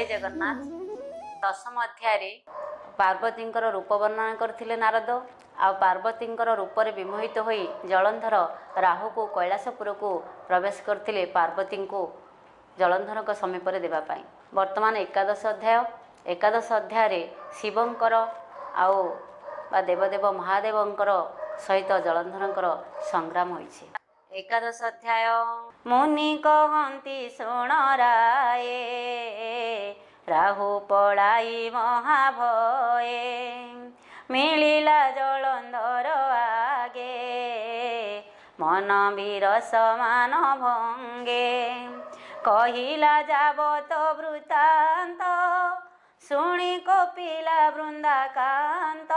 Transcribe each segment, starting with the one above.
जय जगन्नाथ। दशम अध्याय पार्वती रूप वर्णन करथिले नारद। आ पार्वती रूप विमोहित होई जलंधर राहु को कैलाशपुर को प्रवेश करथिले पार्वती को जलंधर को समीप देवाई। वर्तमान एकादश अध्याय शिवंकर आउ देवदेव महादेवंकर सहित जलंधर संग्राम होइछे। एकादश अध्याय मुनि कहती शुण राये राहु पड़ाई महाभये मिलिला जलंधर आगे मन वीर समान भंगे कहिला जाबत वृत्तांत शुणी कपिला वृंदाकांत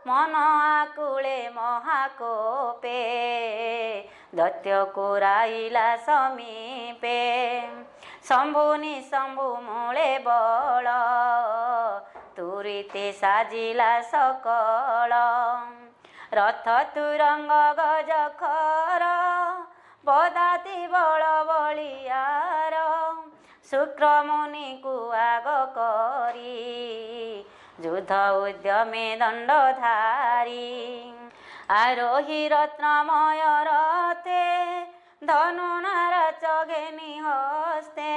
मन आकुले महाकोपे दैत्य कुराइला समीपे शंभु निशंभु मूले बल तुरीते साजिला सकल रथ तुरंग गज खर बदाती बल बलियार शुक्र मुनि को आग करी युद्ध उद्यमे दंडधारी आरोही रत्नमय रथे धनुनार चघेनी हस्ते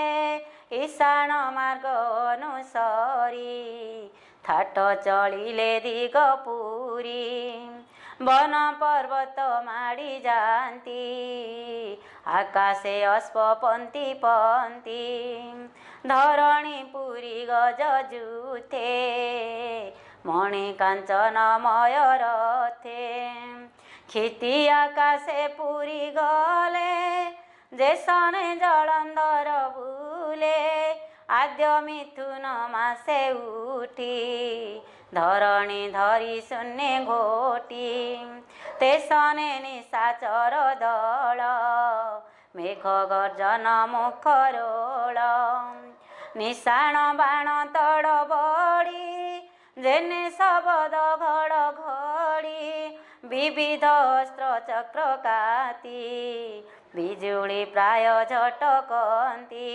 ईशान मार्ग अनुसरी थाट चलिले दिगपुरी वन पर्वत माड़ी जाती आकाशे अश्वपंती पंती धरणी पुरी गज जुथे मणि कांचनमय रथे क्षिति आकाशे पुरी गले जेसने जलंधर बुले आद्य मिथुन मासे उठी धरणी धरी शून्य घोटी तेसने निशाचर दल मेघ गर्जन मुखरोल निशाण बाण तड़ बड़ी जेने शबद घड़ी विविध अस्त्र चक्र काती बिजुली प्राय झटकती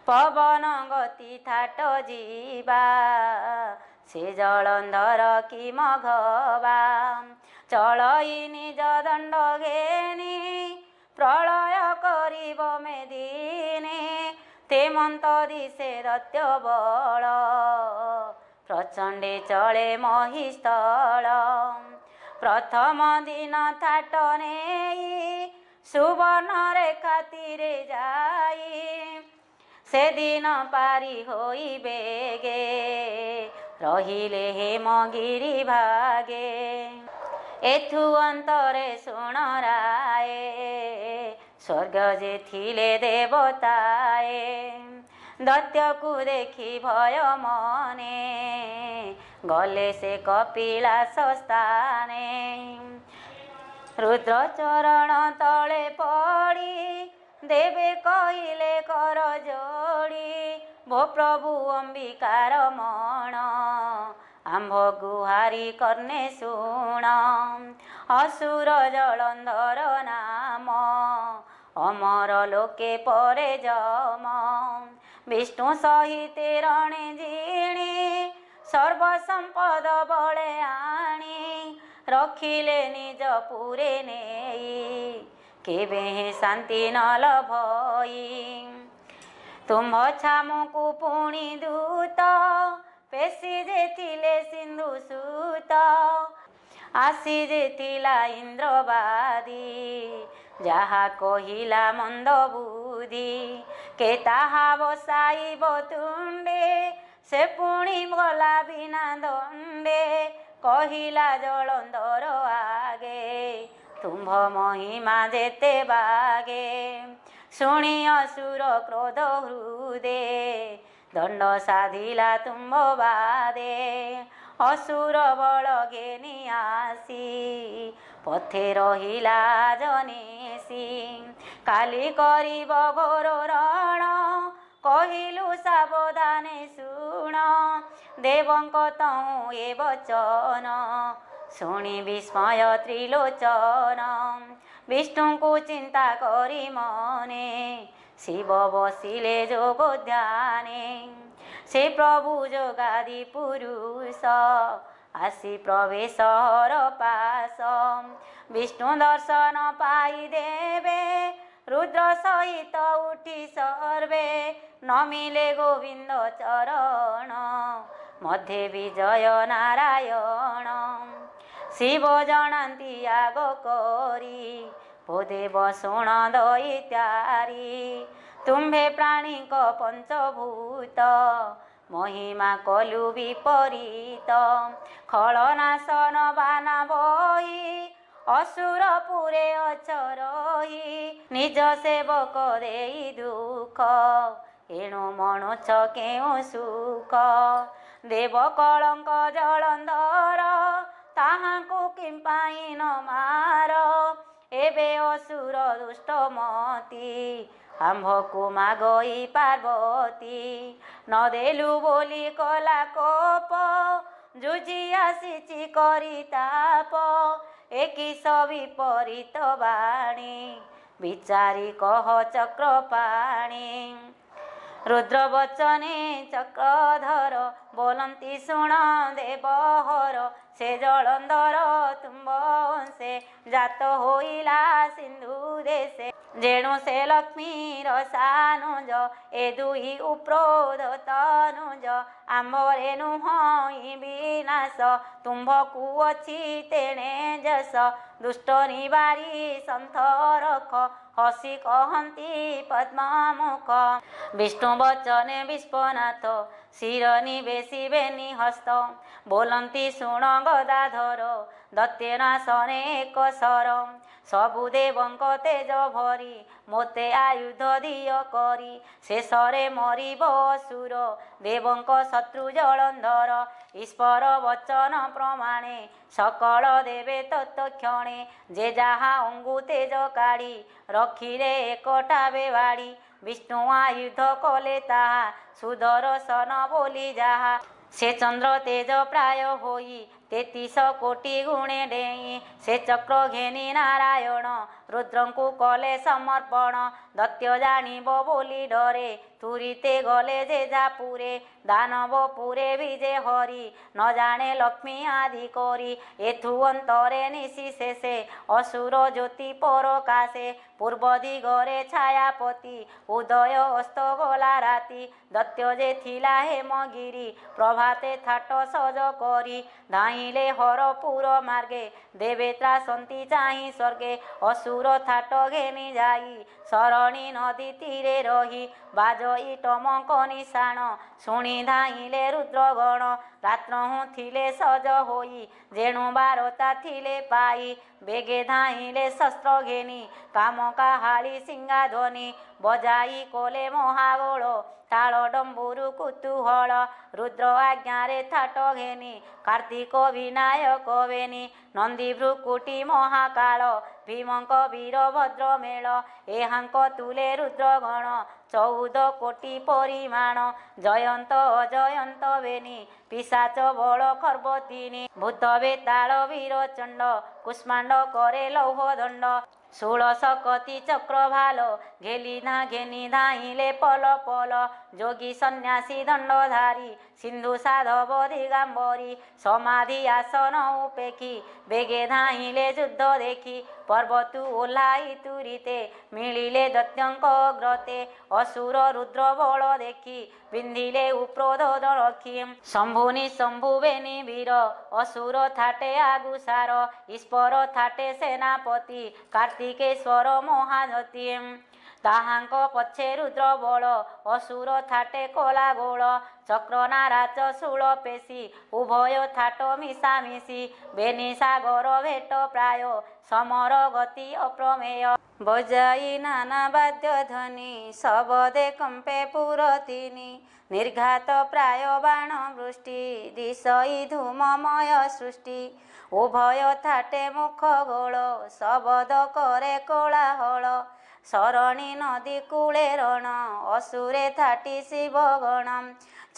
पवन गति थाट जीवा से जलंधर कि मघवा चलई निज दंड घेनी प्रलय करिब मेदिनी तेमंत दिशे दैत्य बल प्रचंडे चले महिस्थल प्रथम दिन थाट नेई सुवर्ण रेखा तीरे जाई से दिन पारी होई बेगे रहिले हेमगिरी भागे एथु अंतरे शुण राये स्वर्ग जे थिले देवताए दैत्य को देखी भय मने गले से कपिलास स्थाने रुद्र चरण तले पड़ी देवे कहिले कर जोड़ी भो प्रभु अंबिकार मण आंभ गुहारी कर्णे शुण असुर जलंधर नाम अमर लोके परे जम विष्णु सहिते रणे जिणी सर्व संपद बले आणी रखिले निज पुरे नेई केबे शांति न लभई तुम छामुकु पुणी दूत पेशी जे थिले सिंधु सूत आसी जे थिला इंद्रवादी जहा कहिला मंद बुद्धि के ताहा बसाइब तुंडे से पुणी गला बिना दंडे कहिला जलंधर आगे तुम्भ महिमा जेते बागे शुणी असुर क्रोध हृदे दंड साधिला तुम्भ बादे असुर बल घेनी आसी पथे रहिला जनेसी काली करिब घोर रण कहिलु सावधाने शुण देवंक तहु ए वचन शुणी विस्मय त्रिलोचन विष्णु को चिंता करी मने शिव बसिले जोग ध्याने से प्रभु जोगादि पुरुष आसी प्रवेश हर पास विष्णु दर्शन पाई देवे रुद्र सहित उठी सर्वे नमिले गोविंद चरण मध्य विजय नारायण शिव जनाती आग करी भोदेव शुण दैत्यारी तुम्भे प्राणी पंचभूत महिमा कलु विपरीत खलनाशन बाना बही असुर पुरे अचरही निज सेवक देई दुख एणु मनुष्य केउ सुख देव कलंक जलंधर ताहाकु किंपाई न मार एबे असुर दुष्टमती आम्भकु मागई पार्वती न देलु बोली कला कोप जुझी आसीची करी ताप एकिस विपरीत बाणी विचारी कह चक्रपाणी रुद्र वचने चक्रधर बोलंती शुण देवहर से जलंधर तुम्ब से जात होइला सिंधु देशे जेणु से लक्ष्मी सानुज ए दुई उप्रोध तनुज आम्बरे नुहई विनाश तुम्भकु अछि तेणे जस दुष्ट निवारी सन्थ रख हसी कहती पद्ममुख विष्णु वचने विश्वनाथ शिर निवेशिबेनि हस्त बोलंती शुण गदाधर दत्यनाशने एक सर सबु देवंक तेज भरी मोते आयुध दिय करी शेषरे मरिब असुर देवंक शत्रु जलंधर ईश्वर वचन प्रमाणे सकल देवे तत्क्षणे जे जहा अंगु तेज काढ़ी रखिले एकटा बेवाड़ी विष्णु आयुध कले ताहा सुदर्शन बोली जाहा से चंद्र तेज प्राय होई 33 कोटि गुणे डेई से चक्र घेनी नारायण रुद्रंकु कले समर्पण दत्य जानिब बोली डरे तुरीते गले जेजापुरे दानव पुरे विजे हरि न जाने लक्ष्मी आदि करी एथु अंतरे निशि शेषे असुर ज्योति परकाशे पूर्व दिगरे छायापति उदय अस्त गला राति दत्य जे थिला हेमगिरी प्रभाते थाट सज करी धाइले हरपुर मार्गे देवे त्रासंती चाहि स्वर्गे असुर थाट घेनी जाई शरणी नदी तीरे रही बाजई टमक निशाण शुणी धाइले रुद्रगण रात्रहु थिले सज होई जेणु बारता थिले पाई बेगे धाइले शस्त्र घेनी काम काहाली सिंगाध्वनि बजाई कोले महाबळ ताल डम्बुरु कुतूहल रुद्र आज्ञारे थाट घेनी कार्तिक विनायक बेनी नंदी भ्रुकुटी महाकाल भीमंक वीरभद्र मेल एहांक तुले रुद्रगण 14 कोटि परिमाण जयंत अजयंत बेनी पिशाच बल खर्बतिनी भूत बेताल वीरचंड कुष्मांड करे लौह दंड 16 कति चक्र भाल घेली ना घेनी धाइले पल पल जोगी सन्यासी दंडधारी सिंधु साधव दिगंबरी समाधि आसन उपेखी बेगे धाइले युद्ध देखी पर्वतु ओह्लाई तुरीते मिलिले दत्यंक अग्रते असुर रुद्र बल देखी बिंधिले उप्रोध रखी शंभुनि शंभुबेनी वीर असुर थाटे आगुसार ईश्वर थाटे सेनापति कार्तिकेश्वर महाजती ताहांक पछे रुद्र बल असुर थाटे कला गोल चक्र नाराच शूल पेशी उभय थाट मिशामिशी बेनी सागर भेट प्राय समर गति अप्रमेय बजाई नाना वाद्य ध्वनि शबदे कंपे पुरतिनी निर्घात प्राय बाण वृष्टि दिशई धूममय सृष्टि उभय थाटे मुख गोल शबद करे कोलाहल शरणी नदी कूले रण असुरे थाटी शिवगण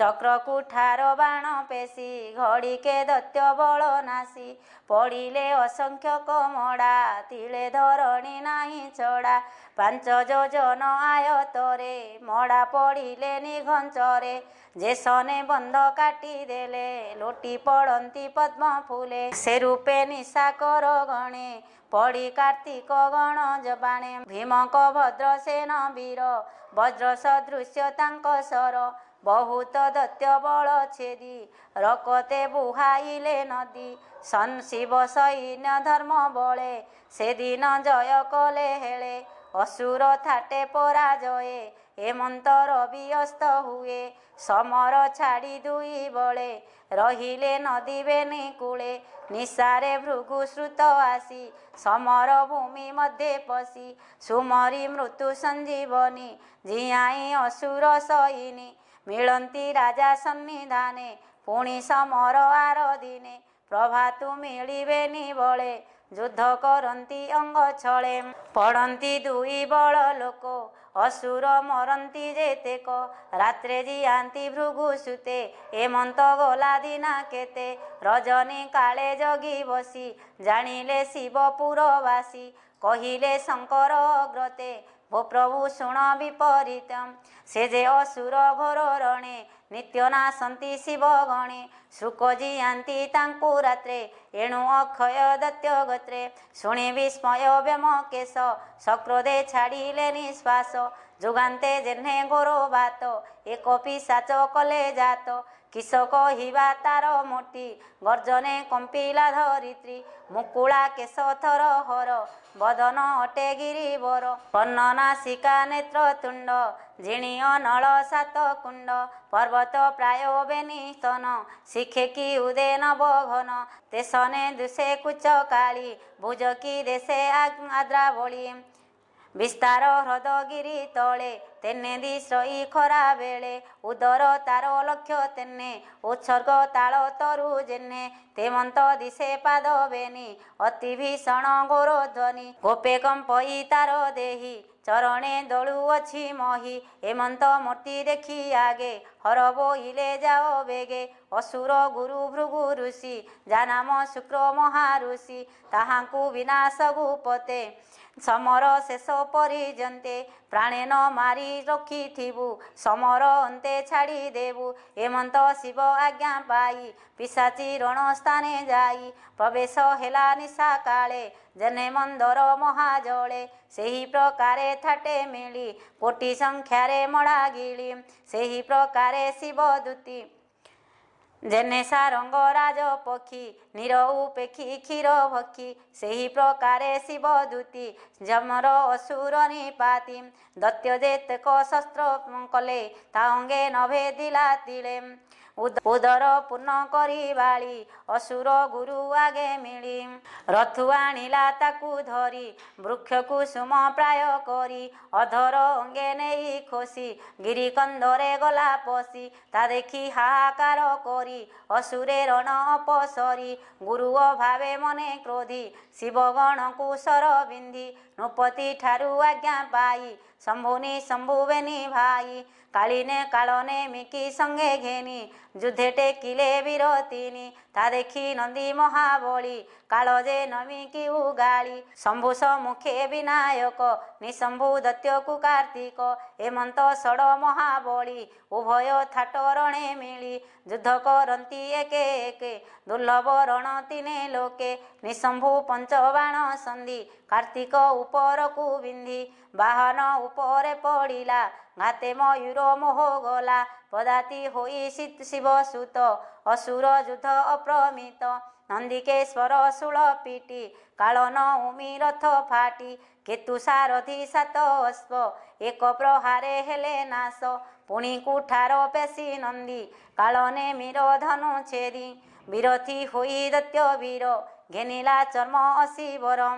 ଚକ୍ର କୁଠାର ବାଣ ପେଶି ଘଡ଼ିକେ ଦୈତ୍ୟ ବଳ ନାସି ପଡ଼ିଲେ ଅସଂଖ୍ୟକ ମଡ଼ା ତିଳେ ଧରଣୀ ନାହିଁ ଛଡ଼ା ପାଞ୍ଚ ଯୋଜନ ଆୟତରେ ମଡ଼ା ପଡ଼ିଲେ ନିଘଞ୍ଚରେ ଯେସନେ ବନ୍ଧ କାଟିଦେଲେ ଲୋଟି ପଡ଼ନ୍ତି ପଦ୍ମ ଫୁଲେ ସେ ରୂପେ ନିଶାକର ଗଣେ ପଡ଼ି କାର୍ତ୍ତିକ ଗଣ ଜବାଣେ ଭୀମଙ୍କ ଭଦ୍ରସେନ ବୀର ବଜ୍ର ସଦୃଶ୍ୟ ତାଙ୍କ ସର ବହୁତ ଦୈତ୍ୟ ବଳ ଛେଦି ରକତେ ବୁହାଇଲେ ନଦୀ ଶିବ ସୈନ୍ୟ ଧର୍ମ ବଳେ ସେଦିନ ଜୟ କଲେ ହେଳେ ଅସୁର ଥାଟେ ପରାଜୟେ ହେମନ୍ତର ବିୟସ୍ତ ହୁଏ ସମର ଛାଡ଼ି ଦୁଇ ବଳେ ରହିଲେ ନଦୀ ବେନି କୂଳେ ନିଶାରେ ଭୃଗୁ ଶ୍ରୁତ ଆସି ସମର ଭୂମି ମଧ୍ୟେ ପଶି ସୁମରି ମୃତ୍ୟୁ ସଞ୍ଜୀବନୀ ଜିଆଇ ଅସୁର ସଇନି ମିଳନ୍ତି ରାଜା ସନ୍ନିଧାନେ ପୁଣି ସମର ଆର ଦିନେ ପ୍ରଭାତୁ ମିଳିବେନି ବଳେ ଯୁଦ୍ଧ କରନ୍ତି ଅଙ୍ଗ ଛଳେ ପଡ଼ନ୍ତି ଦୁଇ ବଳ ଲୋକ ଅସୁର ମରନ୍ତି ଯେତେକ ରାତ୍ରେ ଜିଆନ୍ତି ଭୃଗୁ ସୁତେ ହେମନ୍ତ ଗଲା ଦିନା କେତେ ରଜନୀ କାଳେ ଜଗି ବସି ଜାଣିଲେ ଶିବପୁରବାସୀ କହିଲେ ଶଙ୍କର ଅଗ୍ରତେ ଭୋ ପ୍ରଭୁ ଶୁଣ ବିପରୀତ ସେ ଯେ ଅସୁର ଘୋର ରଣେ ନିତ୍ୟ ନାଶନ୍ତି ଶିବ ଗଣେ ଶୁକ ଜିଆନ୍ତି ତାଙ୍କୁ ରାତ୍ରେ ଏଣୁ ଅକ୍ଷୟ ଦୈତ୍ୟ ଗୋତ୍ରେ ଶୁଣି ବିସ୍ମୟ ବ୍ୟମକେଶ ସକ୍ରୋଧେ ଛାଡ଼ିଲେ ନିଶ୍ୱାସ ଯୁଗାନ୍ତେ ଯେହ୍ନେ ଘୋର ବାତ ଏକ ପିଶାଚ କଲେ ଜାତ କିସ କହିବା ତାର ମୋଟି ଗର୍ଜନେ କମ୍ପିଲା ଧରିତ୍ରୀ ମୁକୁଳା କେଶ ଥର ହର ବଦନ ଅଟେ ଗିରିବର କର୍ଣ୍ଣନାସିକା ନେତ୍ର ତୁଣ୍ଡ ଝିଣିଅ ନଳ ସାତ କୁଣ୍ଡ ପର୍ବତ ପ୍ରାୟ ବେନି ସ୍ତନ ଶିଖେ କି ଉଦେ ନବଘନ ତେସନେ ଦୁଷେ କୁଚ କାଳି ଭୁଜ କି ଦେଶେ ଆଦ୍ରାବଳି ବିସ୍ତାର ହ୍ରଦଗିରି ତଳେ ତେନେ ଦିଶ୍ରଇ ଖରା ବେଳେ ଉଦର ତାର ଲକ୍ଷ୍ୟ ତେନେ ଉତ୍ସର୍ଗ ତାଳ ତରୁ ଯେନେ ତେମନ୍ତ ଦିଶେ ପାଦ ବେନି ଅତି ଭୀଷଣ ଘୋର ଧ୍ୱନି ଗୋପେ କମ୍ପଇ ତାର ଦେହି ଚରଣେ ଦଳୁ ଅଛି ମହି ହେମନ୍ତ ମୂର୍ତ୍ତି ଦେଖି ଆଗେ ହର ବୋଇଲେ ଯାଅ ବେଗେ ଅସୁର ଗୁରୁ ଭୃଗୁ ଋଷି ଯାନାମ ଶୁକ୍ର ମହାଋଷି ତାହାଙ୍କୁ ବିନାଶ ଗୁପତେ ସମର ଶେଷ ପର୍ଯ୍ୟନ୍ତେ ପ୍ରାଣେନ ମାରି ରଖିଥିବୁ ସମର ଅନ୍ତେ ଛାଡ଼ି ଦେବୁ ହେମନ୍ତ ଶିବ ଆଜ୍ଞା ପାଇ ପିଶାଚି ରଣ ସ୍ଥାନେ ଯାଇ ପ୍ରବେଶ ହେଲା ନିଶା କାଳେ ଜନେ ମନ୍ଦର ମହାଜଳେ ସେହି ପ୍ରକାରେ ଥାଟେ ମିଳି କୋଟି ସଂଖ୍ୟାରେ ମଡ଼ା ଗିଳି ସେହି ପ୍ରକାରେ ଶିବ ଦୂତି ଯେନେ ସାରଙ୍ଗ ରାଜ ପକ୍ଷୀ ନିର ଉପେକ୍ଷୀ କ୍ଷୀର ଭକ୍ଷୀ ସେହି ପ୍ରକାରେ ଶିବ ଦୂତି ଯମର ଅସୁର ନିପାତି ଦୈତ୍ୟ ଯେତେକ ଶସ୍ତ୍ର କଲେ ତା ଅଙ୍ଗେ ନଭେଦିଲା ତିଳେ ଉଦର ପୂର୍ଣ୍ଣ କରି ବାଳି ଅସୁର ଗୁରୁ ଆଗେ ମିଳି ରଥୁ ଆଣିଲା ତାକୁ ଧରି ବୃକ୍ଷକୁ ସୁମ ପ୍ରାୟ କରି ଅଧର ଅଙ୍ଗେ ନେଇ ଖୋସି ଗିରିକନ୍ଧରେ ଗଲା ପଶି ତା ଦେଖି ହାହାକାର କରି ଅସୁରେ ରଣ ଅପସରି ଗୁରୁ ଅଭାବେ ମନେ କ୍ରୋଧି ଶିବଗଣକୁ ସର ବିନ୍ଧି ନୃପତି ଠାରୁ ଆଜ୍ଞା ପାଇ ଶମ୍ଭୁନି ଶମ୍ଭୁବେନି ଭାଇ କାଳିନେ କାଳନେ ମିକି ସଙ୍ଗେ ଘେନି ଯୁଦ୍ଧେ ଟେକିଲେ ବିରତିନି ତା ଦେଖି ନନ୍ଦୀ ମହାବଳୀ କାଳ ଯେ ନମିକି ଉଗାଳି ଶମ୍ଭୁ ସମ୍ମୁଖେ ବିନାୟକ ନିଶମ୍ଭୁ ଦୈତ୍ୟକୁ କାର୍ତ୍ତିକ ହେମନ୍ତ ଷଡ଼ ମହାବଳୀ ଉଭୟ ଥାଟ ରଣେ ମିଳି ଯୁଦ୍ଧ କରନ୍ତି ଏକେ ଏକେ ଦୁର୍ଲଭ ରଣ ତିନେ ଲୋକେ ନିଶମ୍ଭୁ ପଞ୍ଚବାଣ ସନ୍ଧି କାର୍ତ୍ତିକ ଉପରକୁ ବିନ୍ଧି ବାହନ ଉପରେ ପଡ଼ିଲା ଘାତେ ମୟୂର ମୋହ ଗଲା ପଦାତି ହୋଇ ଶିବ ସୁତ ଅସୁର ଯୁଦ୍ଧ ଅପ୍ରମିତ ନନ୍ଦିକେଶ୍ୱର ଶୂଳ ପିଟି କାଳନ ଉମି ରଥ ଫାଟି କେତୁ ସାରଥି ସାତ ଅଶ୍ବ ଏକ ପ୍ରହାରେ ହେଲେ ନାଶ ପୁଣି କୁଠାର ପେଶି ନନ୍ଦୀ କାଳନେ ମୀର ଧନୁ ଛେଦି ବିରଥୀ ହୋଇ ଦୈତ୍ୟ ବୀର ଘେନିଲା ଚର୍ମ ଅଶିବର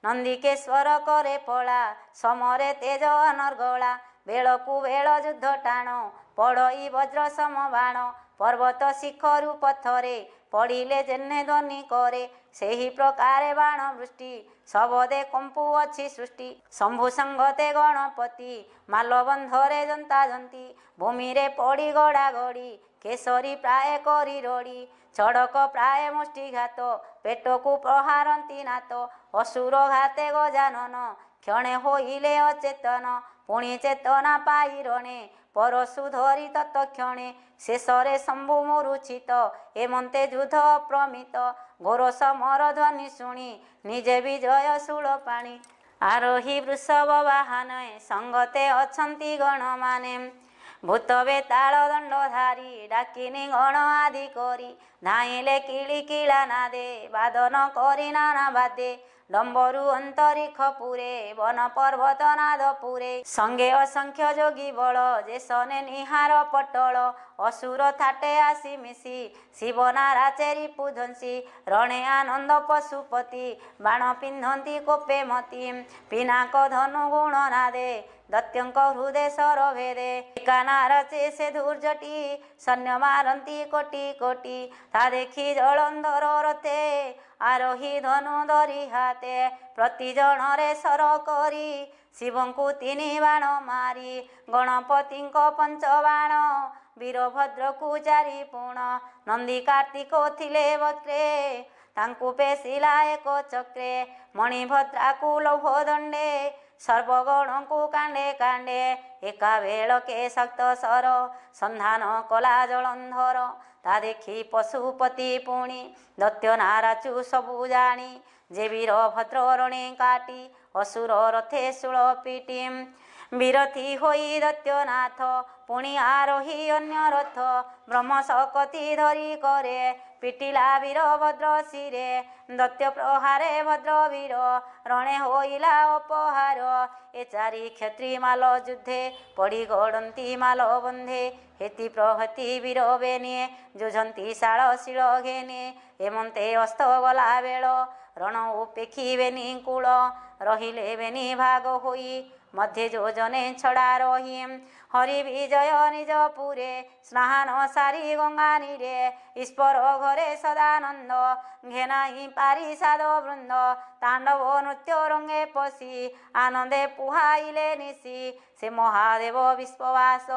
ନନ୍ଦିକେଶ୍ୱର କରେ ପଳା ସମରେ ତେଜ ଅନର୍ଗଳା ବେଳକୁ ବେଳ ଯୁଦ୍ଧ ଟାଣ ପଡ଼ଇ ବଜ୍ର ସମବାଣ ପର୍ବତ ଶିଖରୁ ପଥରେ पड़िले जेने ध्वनि करे सेही प्रकारे बाण वृष्टि सबदे कंपु अछि सृष्टि शंभु संगते गणपति मालबंधरे जंता जंती भूमि रे पड़ी गड़ा गड़ी केसरी प्राय करी रड़ी चड़क प्राय मुष्टिघात पेट को प्रहारती नात असुर घाते गजानन क्षणे होइले अचेतन पुणी चेतना पाई रणे परशु धरी तत्क्षणे शेषरे शंभु मूर्छित एमंते युद्ध प्रमित घोर समर ध्वनि शुणी निजे विजय शूल पाणी आरोही वृषभ वाहने संगते अछंती गण माने भूत बेताल दंडधारी डाकिनी गण आदि करी धाइले किली किला नादे बादन करी नाना बादे डम्बरु अंतरिक्ष पुरे वन पर्वत नाद पुरे संगे असंख्य जोगी बल जेसने निहार पटल असुर थाटे आसी मिसी शिवनारा चेरी पुधंसी रणे आनंद पशुपति बाण पिंधंती कोपे मती पिनाक धनु गुण नादे दत्यंक हृदय सर भेदे एकानार से धूर्जटी सैन्य मारंती कोटि कोटि ता देखी जलंधर रथे आरोही धनु धरी हाते प्रति जनरे सर करी शिवंकु तीनि बाण मारी गणपति पंच बाण वीरभद्र को चारि पुण नंदी कार्तिक थिले वक्रे तांकु पेशिला एक चक्रे मणिभद्रा को लौह दंडे सर्वगण को कांडे कांडे एका बेलके शक्त सर संधान कला जलंधर ता देखी पशुपति पुणी दैत्य नाराचु सबु जानी जे वीरभद्र रणे काटी असुर रथे शूल पीटी विरथी होई दैत्यनाथ पुणी आरोही अन्य रथ ब्रह्म सकति धरी करे पिटिला वीरभद्र शिरे दैत्य प्रहारे भद्र वीर रणे होइला अपहार ए चारि क्षत्रि माल युद्धे पड़ी गड़ती माल बंधे हेति प्रहति वीर बेने जुझंती शाल शिल घेने एमंते अस्त गला बेल रण उपेक्षी बेनी कूल रहिले बेनी भाग होई मध्य योजने छड़ा रही हरि विजय निज पुरे स्नान सारी गंगा नीरे ईश्वर घरे सदानंद घेनाई पारिषाद वृंद तांडव नृत्य रंगे पशी आनंदे पुहाइले निशी से महादेव विश्ववास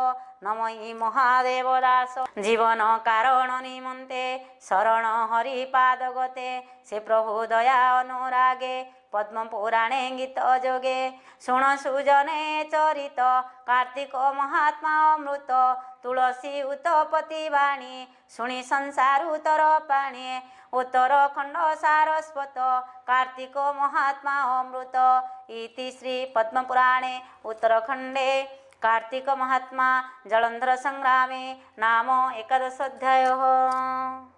नमई महादेव दास जीवन कारण निमंते शरण हरि पाद गते से प्रभु दया अनुरागे पद्म पुराणे गीत जोगे शुण सुजने चरित कार्तिक महात्मा अमृत तुलसी उत्पत्ति वाणी शुणी संसार उतर पाणी उत्तरखंड सारस्वत कार्तिक महात्मा अमृत इति श्री पद्म पुराणे उत्तरखंडे कार्तिक महात्मा जलंधर संग्रामे नाम 11 अध्यायः।